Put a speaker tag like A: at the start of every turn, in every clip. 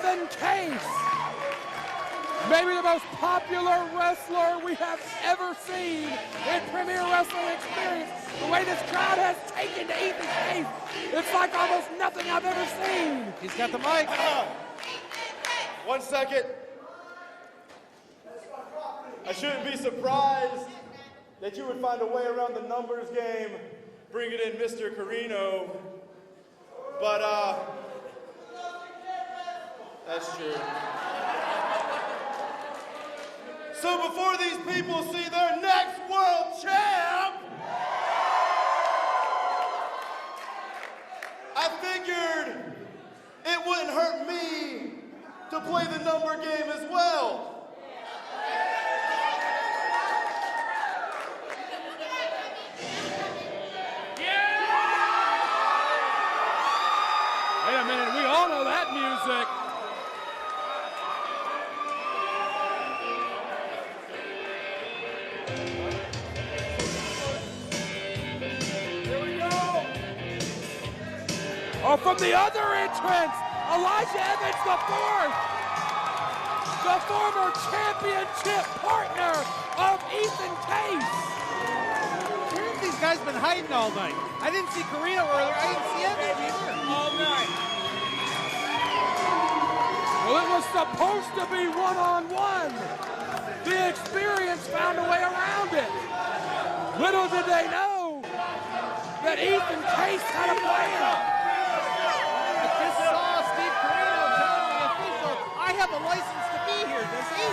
A: Ethan Case, maybe the most popular wrestler we have ever seen in Premier Wrestling Experience. The way this crowd has taken to Ethan Case, it's like almost nothing I've ever seen.
B: He's got the mic.
C: 1 second. I shouldn't be surprised that you would find a way around the numbers game, bringing in Mr. Corino. But, that's true. So before these people see their next world champ, I figured it wouldn't hurt me to play the number game as well.
A: Wait a minute, we all know that music. Here we go. Oh, from the other entrance, Elijah Evans the fourth, the former championship partner of Ethan Case.
B: Where have these guys been hiding all night? I didn't see Corino earlier. I didn't see Evans either.
A: All night. Well, it was supposed to be one-on-one. The Experience found a way around it. Little did they know that Ethan Case had a plan.
B: I just saw Steve Corino telling the official, I have a license to be here. Does he?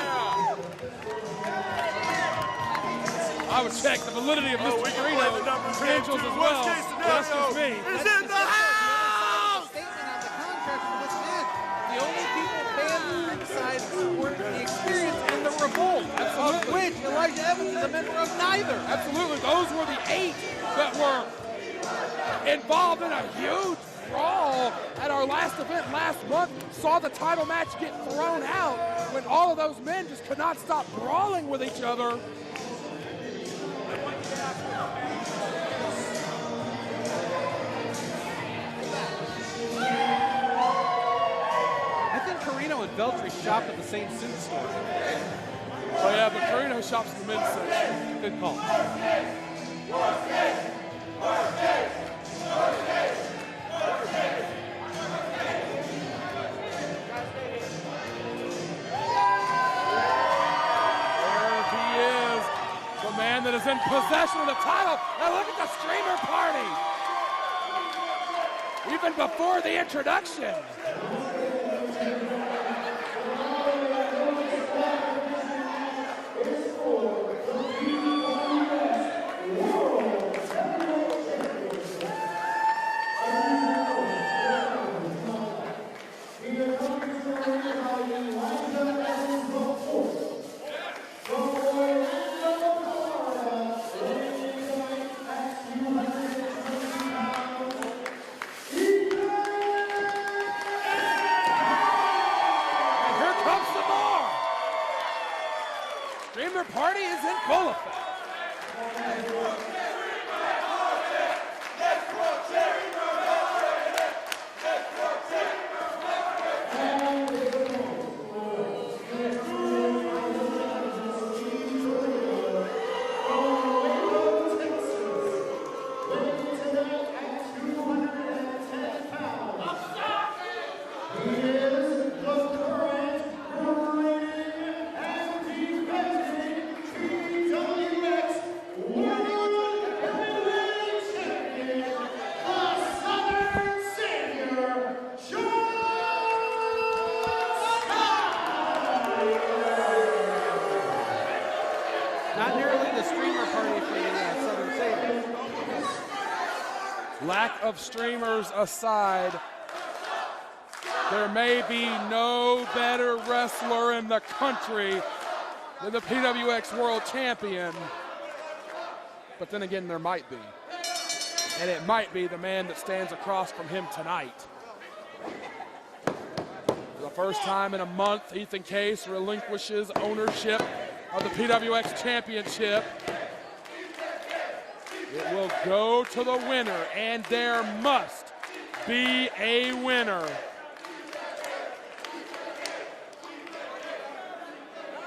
A: I would check the validity of Mr. Corino's credentials as well. That's just me.
C: Is in the house!
B: Statement on the contract for this match. The only people fans criticized were the Experience and the Revolt, of which Elijah Evans is a member of neither.
A: Absolutely. Those were the 8 that were involved in a huge brawl at our last event last month. Saw the title match get thrown out when all of those men just could not stop brawling with each other.
B: I think Corino and Veltri shop at the same suit store.
A: Oh yeah, but Corino shops in the men's section.
B: Good call.
A: There he is, the man that is in possession of the title. Now look at the streamer party. Even before the introduction. Streamer party is in full effect.
B: Not nearly the streamer party for the Southern Sabres.
A: Lack of streamers aside, there may be no better wrestler in the country than the PWX World Champion. But then again, there might be. And it might be the man that stands across from him tonight. For the first time in a month, Ethan Case relinquishes ownership of the PWX Championship. It will go to the winner, and there must be a winner.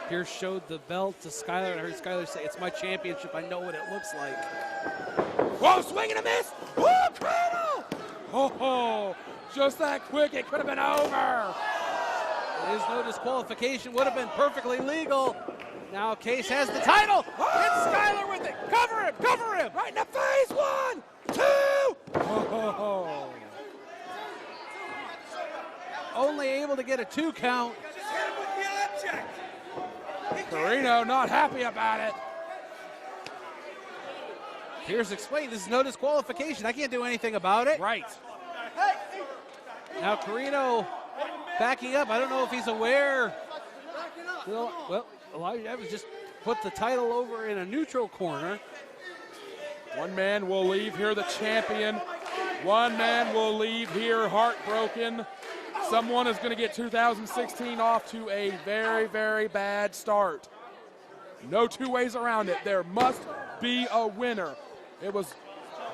B: Pierce showed the belt to Skyler, and I heard Skyler say, "It's my championship. I know what it looks like."
A: Whoa, swing and a miss. Whoa, Corino! Oh, just that quick, it could have been over.
B: There is no disqualification. Would have been perfectly legal. Now Case has the title. It's Skyler with it. Cover him, cover him.
A: Right in the face. 1, 2. Oh.
B: Only able to get a 2 count.
A: Corino not happy about it.
B: Pierce explained this is no disqualification. I can't do anything about it.
A: Right.
B: Now Corino backing up. I don't know if he's aware. Well, Elijah Evans just put the title over in a neutral corner.
A: One man will leave here the champion. One man will leave here heartbroken. Someone is going to get 2016 off to a very, very bad start. No two ways around it. There must be a winner. It was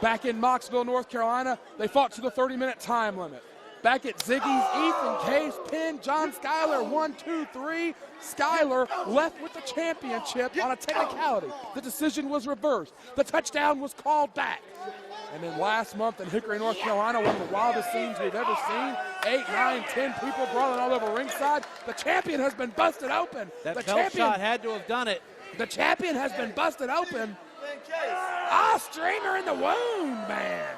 A: back in Knoxville, North Carolina. They fought to the 30-minute time limit. Back at Ziggy's, Ethan Case pinned John Skyler 1, 2, 3. Skyler left with the championship on a technicality. The decision was reversed. The touchdown was called back. And then last month in Hickory, North Carolina, one of the wildest scenes we've ever seen. 8, 9, 10 people brawling all over ringside. The champion has been busted open.
B: That belt shot had to have done it.
A: The champion has been busted open. Streamer in the wound, man.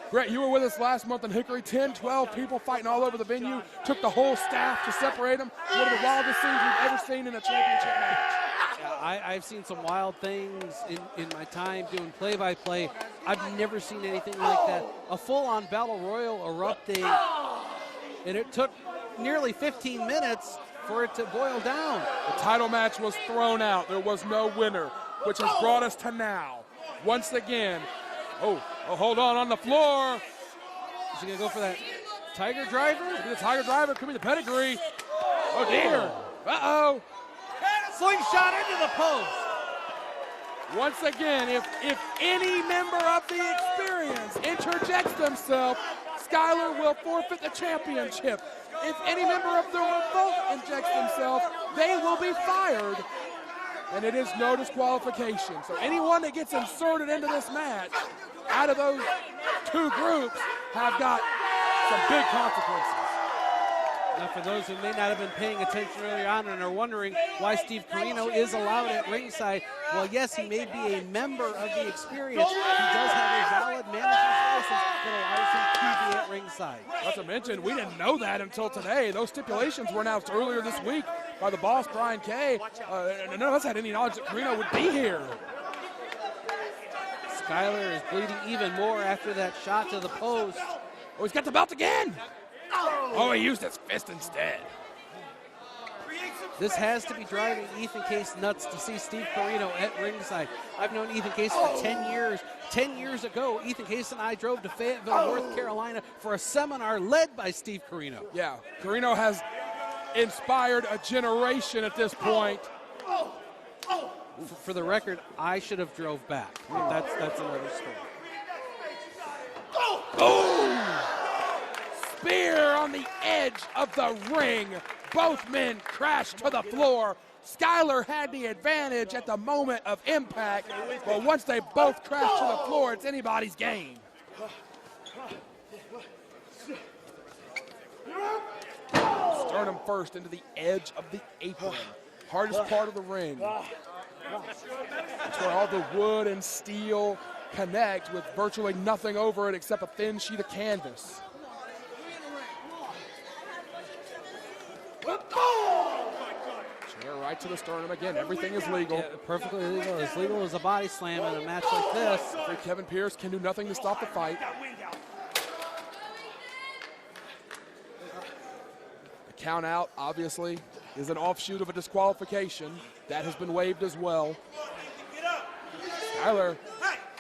A: Brett, you were with us last month in Hickory. 10, 12 people fighting all over the venue. Took the whole staff to separate them. One of the wildest scenes we've ever seen in a championship match.
B: I've seen some wild things in my time doing play-by-play. I've never seen anything like that. A full-on battle royal erupting, and it took nearly 15 minutes for it to boil down.
A: The title match was thrown out. There was no winner, which has brought us to now. Once again, hold on the floor.
B: Is he going to go for that Tiger Driver?
A: Could be the Tiger Driver, could be the pedigree. Oh, dear. Uh-oh.
B: Slingshot into the post.
A: Once again, if any member of the experience interjects themselves, Skyler will forfeit the championship. If any member of the revolt injects themselves, they will be fired. And it is no disqualification. So anyone that gets inserted into this match out of those two groups have got some big consequences.
B: Now, for those who may not have been paying attention earlier on and are wondering why Steve Corino is allowed at ringside, well, yes, he may be a member of the experience. He does have a valid manager's license that allows him to be at ringside.
A: Not to mention, we didn't know that until today. Those stipulations were announced earlier this week by the boss, Brian Kay. None of us had any knowledge that Corino would be here.
B: Skyler is bleeding even more after that shot to the post.
A: Oh, he's got the belt again. Oh, he used his fist instead.
B: This has to be driving Ethan Case nuts to see Steve Corino at ringside. I've known Ethan Case for 10 years. 10 years ago, Ethan Case and I drove to Fayetteville, North Carolina for a seminar led by Steve Corino.
A: Yeah, Corino has inspired a generation at this point.
B: For the record, I should have drove back. That's another story.
A: Boom! Spear on the edge of the ring. Both men crashed to the floor. Skyler had the advantage at the moment of impact, but once they both crashed to the floor, it's anybody's game. Sternum first into the edge of the apron. Hardest part of the ring. It's where all the wood and steel connect with virtually nothing over it except a thin sheet of canvas. Chair right to the sternum again. Everything is legal.
B: Yeah, perfectly legal. As legal as a body slam in a match like this.
A: Kevin Pierce can do nothing to stop the fight. The count out, obviously, is an offshoot of a disqualification. That has been waived as well. Skyler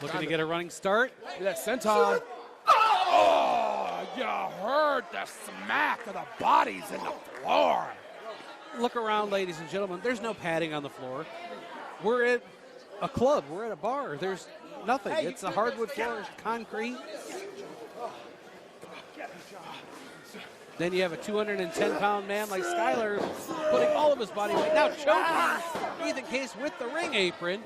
B: looking to get a running start.
A: Look at that senton. Oh, you heard the smack of the bodies in the floor.
B: Look around, ladies and gentlemen. There's no padding on the floor. We're at a club. We're at a bar. There's nothing. It's a hardwood floor, concrete. Then you have a 210-pound man like Skyler putting all of his body weight. Now choking Ethan Case with the ring apron.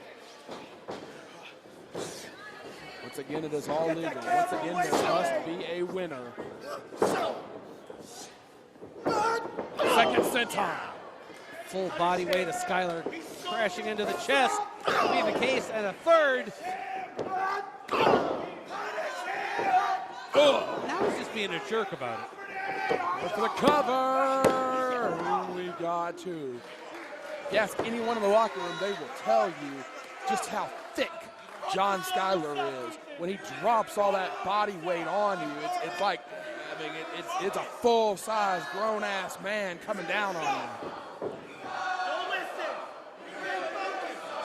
A: Once again, it is all legal. Once again, there must be a winner. Second senton.
B: Full body weight of Skyler crashing into the chest. Be the case, and a third. Now he's just being a jerk about it.
A: For the cover, we got two. If you ask anyone in the locker room, they will tell you just how thick John Skyler is. When he drops all that body weight on you, it's like, I mean, it's a full-size, grown-ass man coming down on you.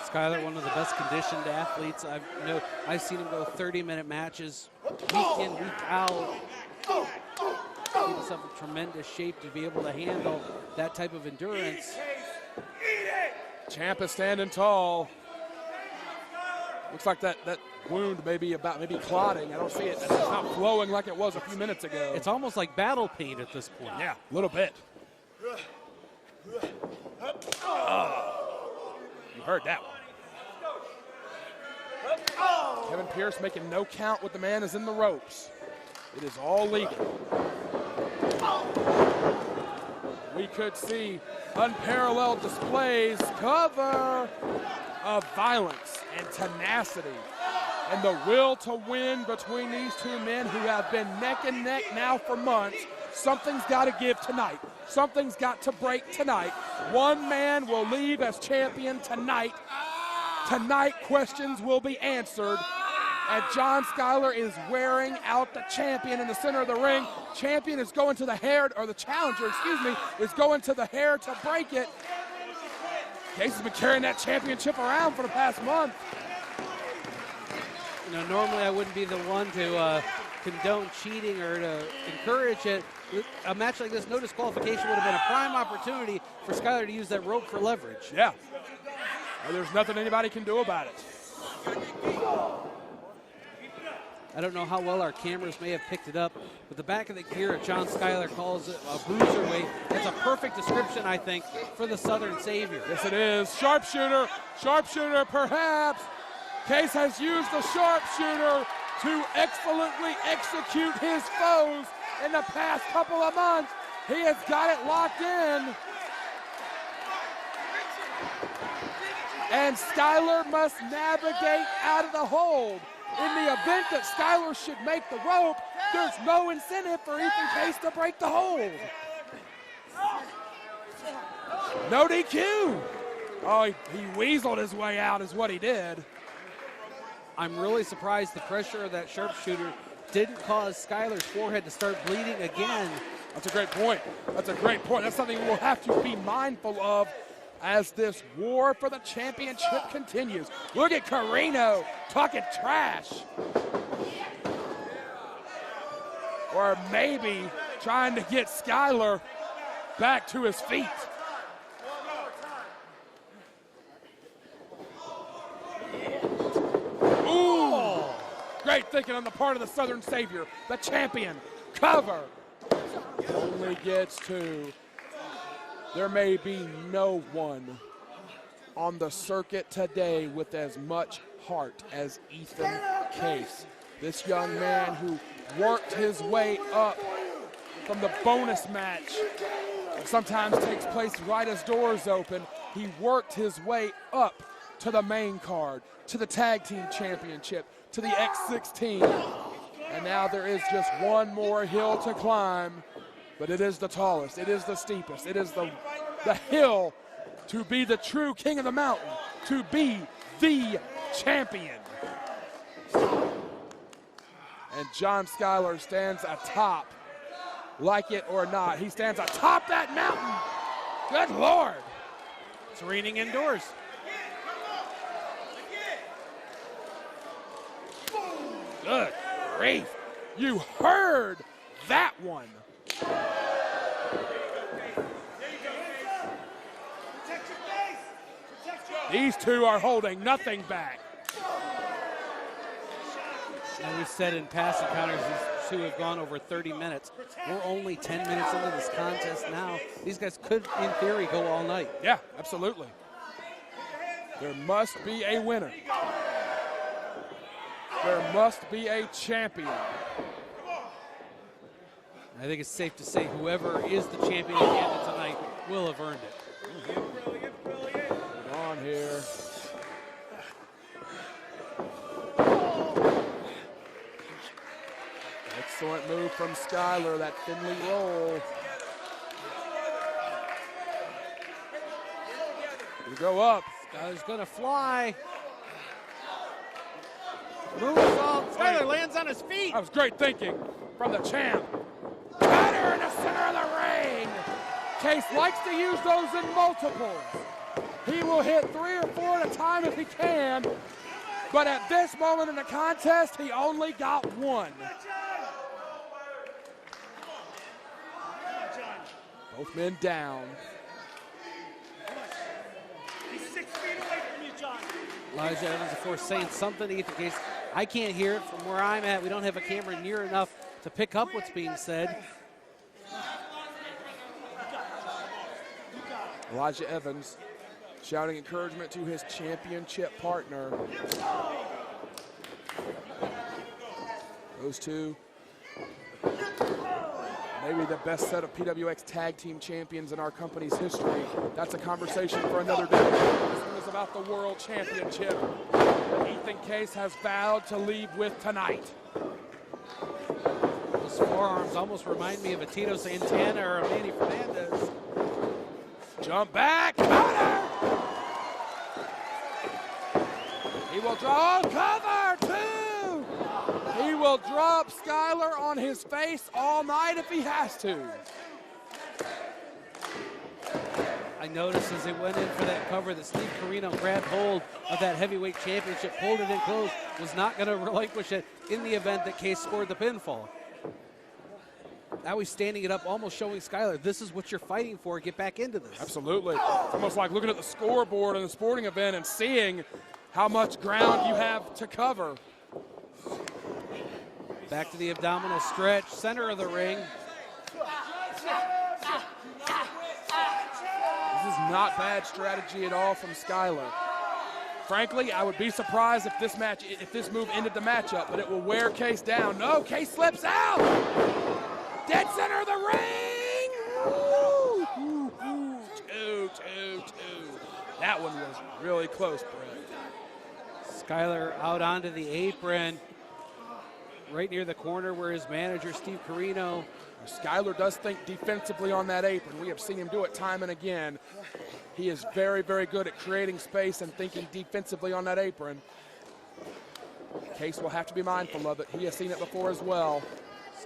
B: Skyler, one of the best conditioned athletes I've seen him go 30-minute matches week in, week out. Keep himself in tremendous shape to be able to handle that type of endurance.
A: Ciampa standing tall. Looks like that wound may be clotting. I don't see it. It's not flowing like it was a few minutes ago.
B: It's almost like battle pain at this point.
A: Yeah, a little bit. You heard that one. Kevin Pierce making no count with the man is in the ropes. It is all legal. We could see unparalleled displays, cover of violence and tenacity and the will to win between these two men who have been neck and neck now for months. Something's got to give tonight. Something's got to break tonight. One man will leave as champion tonight. Tonight, questions will be answered. And John Skyler is wearing out the champion in the center of the ring. Champion is going to the hair, or the challenger, excuse me, is going to the hair to break it. Case has been carrying that championship around for the past month.
B: You know, normally I wouldn't be the one to condone cheating or to encourage it. A match like this, no disqualification would have been a prime opportunity for Skyler to use that rope for leverage.
A: Yeah. Well, there's nothing anybody can do about it.
B: I don't know how well our cameras may have picked it up, but the back of the gear, John Skyler calls it a bruiserweight. It's a perfect description, I think, for the Southern Savior.
A: Yes, it is. Sharpshooter, perhaps. Case has used the sharpshooter to excellently execute his foes in the past couple of months. He has got it locked in. And Skyler must navigate out of the hold. In the event that Skyler should make the rope, there's no incentive for Ethan Case to break the hold. No DQ. Oh, he weaseled his way out is what he did.
B: I'm really surprised the pressure of that sharpshooter didn't cause Skyler's forehead to start bleeding again.
A: That's a great point. That's a great point. That's something we'll have to be mindful of as this war for the championship continues. Look at Corino talking trash. Or maybe trying to get Skyler back to his feet. Ooh! Great thinking on the part of the Southern Savior, the champion. Cover. Only gets two. There may be no one on the circuit today with as much heart as Ethan Case. This young man who worked his way up from the bonus match that sometimes takes place right as doors open. He worked his way up to the main card, to the tag team championship, to the X16. And now there is just one more hill to climb. But it is the tallest, it is the steepest, it is the hill to be the true king of the mountain, to be the champion. And John Skyler stands atop, like it or not, he stands atop that mountain. Good Lord.
B: It's raining indoors.
A: Good grief. You heard that one. These two are holding nothing back.
B: And we said in past encounters, these two have gone over 30 minutes. We're only 10 minutes into this contest now. These guys could, in theory, go all night.
A: Yeah, absolutely. There must be a winner. There must be a champion.
B: I think it's safe to say whoever is the champion at the end of tonight will have earned it.
A: Hold on here. Excellent move from Skyler, that Finley roll. We go up.
B: Skyler's gonna fly. Moonsault. Skyler lands on his feet.
A: That was great thinking from the champ. Cutter in the center of the ring. Case likes to use those in multiples. He will hit 3 or 4 at a time if he can, but at this moment in the contest, he only got 1. Both men down.
D: He's 6 feet away from you, John.
B: Elijah Evans, of course, saying something to Ethan Case. I can't hear it from where I'm at. We don't have a camera near enough to pick up what's being said.
A: Elijah Evans shouting encouragement to his championship partner. Those two, maybe the best set of PWX tag team champions in our company's history. That's a conversation for another day. This one is about the world championship. Ethan Case has vowed to leave with tonight.
B: Those forearms almost remind me of a Tito Santana or a Manny Fernandez.
A: Jump back, cutter! He will draw cover, 2! He will drop Skyler on his face all night if he has to.
B: I noticed as they went in for that cover that Steve Corino grabbed hold of that heavyweight championship, pulled it in close, was not going to relinquish it in the event that Case scored the pinfall. Now he's standing it up, almost showing Skyler, this is what you're fighting for, get back into this.
A: Absolutely. It's almost like looking at the scoreboard in the sporting event and seeing how much ground you have to cover.
B: Back to the abdominal stretch, center of the ring.
A: This is not bad strategy at all from Skyler. Frankly, I would be surprised if this move ended the matchup, but it will wear Case down. No, Case slips out. Dead center of the ring. Woo, woo, woo. 2. That one was really close, Brett.
B: Skyler out onto the apron, right near the corner where his manager, Steve Corino.
A: Skyler does think defensively on that apron. We have seen him do it time and again. He is very, very good at creating space and thinking defensively on that apron. Case will have to be mindful of it. He has seen it before as well.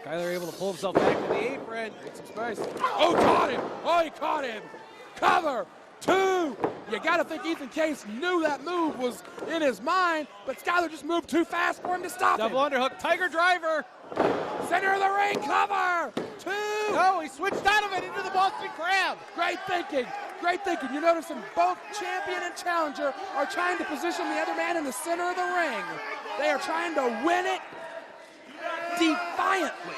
B: Skyler able to pull himself back to the apron.
A: Get some space. Oh, caught him. Oh, he caught him. Cover. 2. You got to think Ethan Case knew that move was in his mind, but Skyler just moved too fast for him to stop
B: Double underhook, Tiger driver.
A: Center of the ring, cover. 2.
B: No, he switched out of it into the Boston Crab.
A: Great thinking. Great thinking. You're noticing both champion and challenger are trying to position the other man in the center of the ring. They are trying to win it defiantly.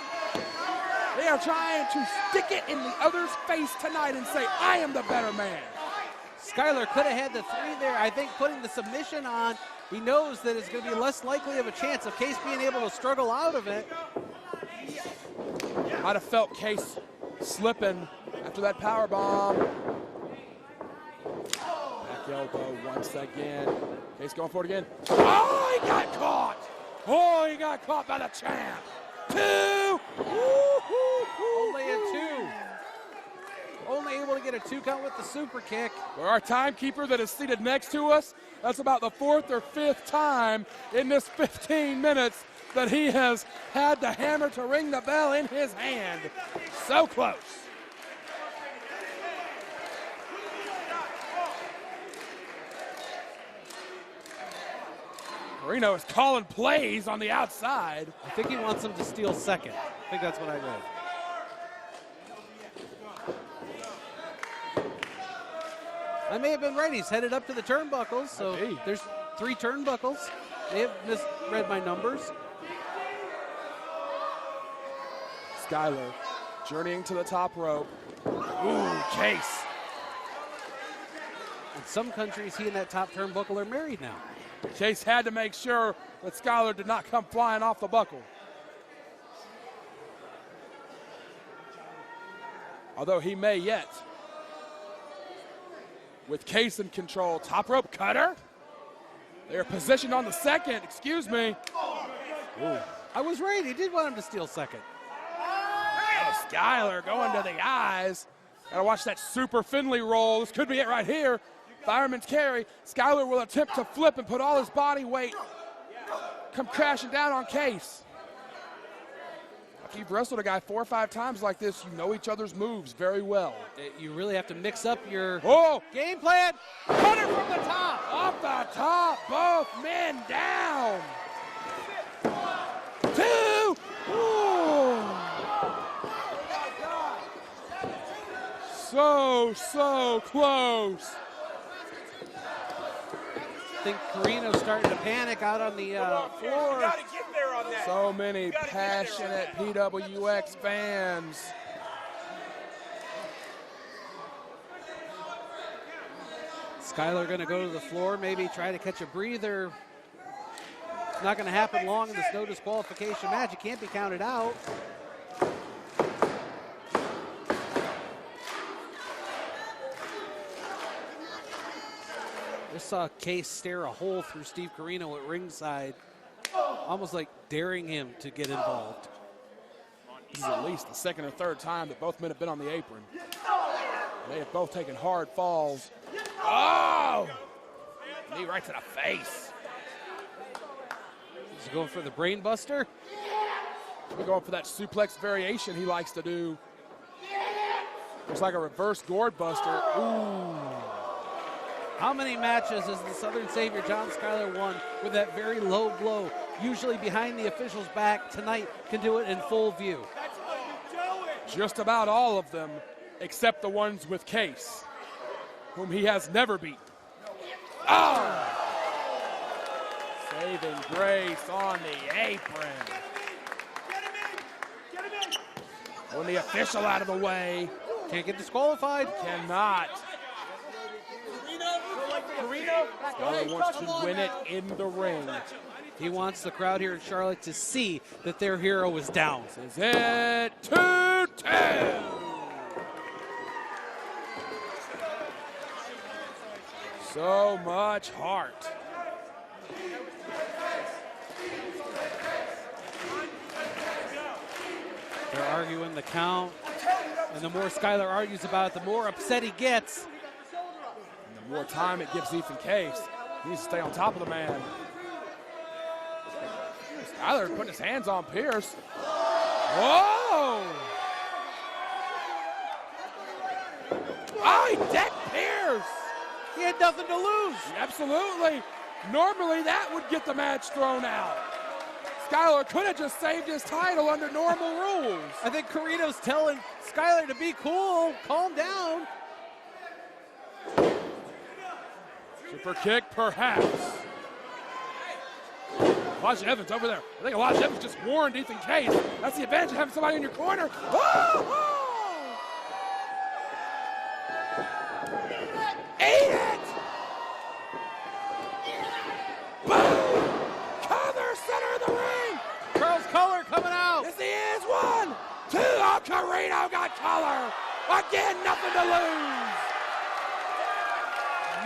A: They are trying to stick it in the other's face tonight and say, I am the better man.
B: Skyler could have had the 3 there. I think putting the submission on, he knows that it's going to be less likely of a chance of Case being able to struggle out of it.
A: Might have felt Case slipping after that power bomb. Back elbow once again. Case going for it again. Oh, he got caught. Oh, he got caught by the champ. 2.
B: Only a 2. Only able to get a 2 count with the super kick.
A: For our timekeeper that is seated next to us, that's about the 4th or 5th time in this 15 minutes that he has had the hammer to ring the bell in his hand. So close. Corino is calling plays on the outside.
B: I think he wants him to steal second. I think that's what I read. I may have been right. He's headed up to the turnbuckles, so there's 3 turnbuckles. They have misread my numbers.
A: Skyler journeying to the top rope. Ooh, Case.
B: In some countries, he and that top turnbuckle are married now.
A: Case had to make sure that Skyler did not come flying off the buckle. Although he may yet. With Case in control. Top rope cutter. They are positioned on the second. Excuse me.
B: Ooh. I was right. He did want him to steal second.
A: Oh, Skyler going to the eyes. Gotta watch that super Finley roll. This could be it right here. Fireman's carry. Skyler will attempt to flip and put all his body weight come crashing down on Case. If you've wrestled a guy 4 or 5 times like this, you know each other's moves very well.
B: You really have to mix up your
A: game
B: plan. Cutter from the top.
A: Off the top, both men down. 2. Ooh. So close.
B: I think Corino's starting to panic out on the floor.
A: So many passionate PWX fans.
B: Skyler going to go to the floor, maybe try to catch a breather. It's not going to happen long in this no disqualification match. It can't be counted out. Just saw Case stare a hole through Steve Corino at ringside, almost like daring him to get involved.
A: This is at least the second or third time that both men have been on the apron. They have both taken hard falls. Oh! Knee right to the face.
B: He's going for the brain buster.
A: We're going for that suplex variation he likes to do. Looks like a reverse gourd buster. Ooh.
B: How many matches has the Southern Savior John Skyler won with that very low blow, usually behind the official's back? Tonight can do it in full view.
A: Just about all of them, except the ones with Case, whom he has never beaten. Oh! Saving grace on the apron. When the official out of the way.
B: Can't get disqualified.
A: Cannot. Skyler wants to win it in the ring.
B: He wants the crowd here in Charlotte to see that their hero is down.
A: This is it. 2-2. So much heart.
B: They're arguing the count. And the more Skyler argues about it, the more upset he gets.
A: And the more time it gives Ethan Case. He needs to stay on top of the man. Skyler putting his hands on Pierce. Whoa! Oh, he decked Pierce!
B: He had nothing to lose.
A: Absolutely. Normally that would get the match thrown out. Skyler could have just saved his title under normal rules.
B: I think Corino's telling Skyler to be cool, calm down.
A: Super kick, perhaps. Elijah Evans over there. I think Elijah Evans just warned Ethan Case. That's the advantage of having somebody in your corner. Oh! Eat it! Boom! Cover, center of the ring.
B: Charles Color coming out.
A: Yes, he is. 1, 2. Oh, Corino got color. Again, nothing to lose.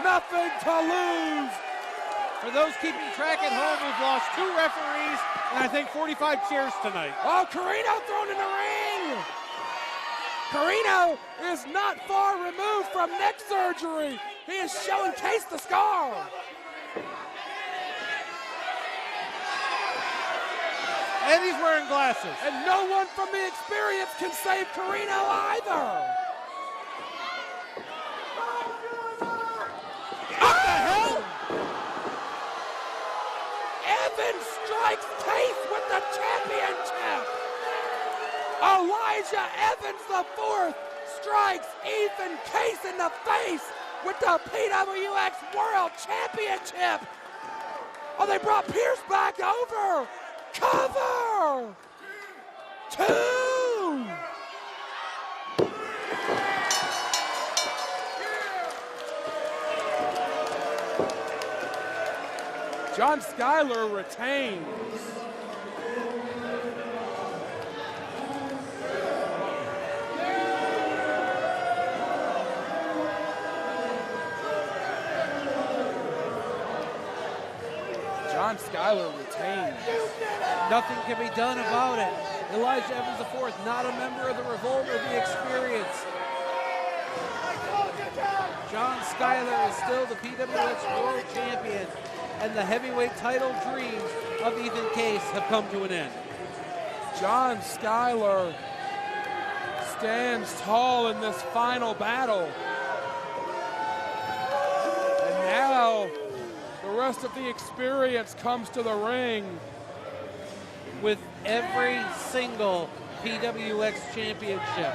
A: Nothing to lose.
B: For those keeping track at home, we've lost 2 referees and I think 45 chairs tonight.
A: Oh, Corino thrown in the ring. Corino is not far removed from neck surgery. He is showing Case the scar.
B: And he's wearing glasses.
A: And no one from the experience can save Corino either. What the hell? Evans strikes Case with the championship. Elijah Evans IV strikes Ethan Case in the face with the PWX World Championship. Oh, they brought Pierce back over. Cover! 2! John Skyler retains. John Skyler retains.
B: Nothing can be done about it. Elijah Evans IV, not a member of the Revolt or the Experience. John Skyler is still the PWX World Champion, and the heavyweight title dreams of Ethan Case have come to an end.
A: John Skyler stands tall in this final battle. And now the rest of the Experience comes to the ring.
B: With every single PWX championship.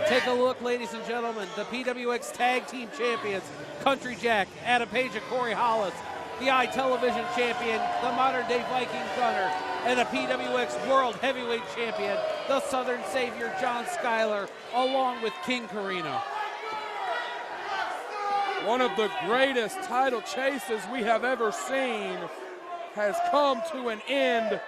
B: Take a look, ladies and gentlemen. The PWX Tag Team Champions, Country Jack, Adam Page and Corey Hollis. The iTelevision Champion, the modern-day Viking Gunner. And the PWX World Heavyweight Champion, the Southern Savior, John Skyler, along with King Corino.
A: One of the greatest title chases we have ever seen has come to an end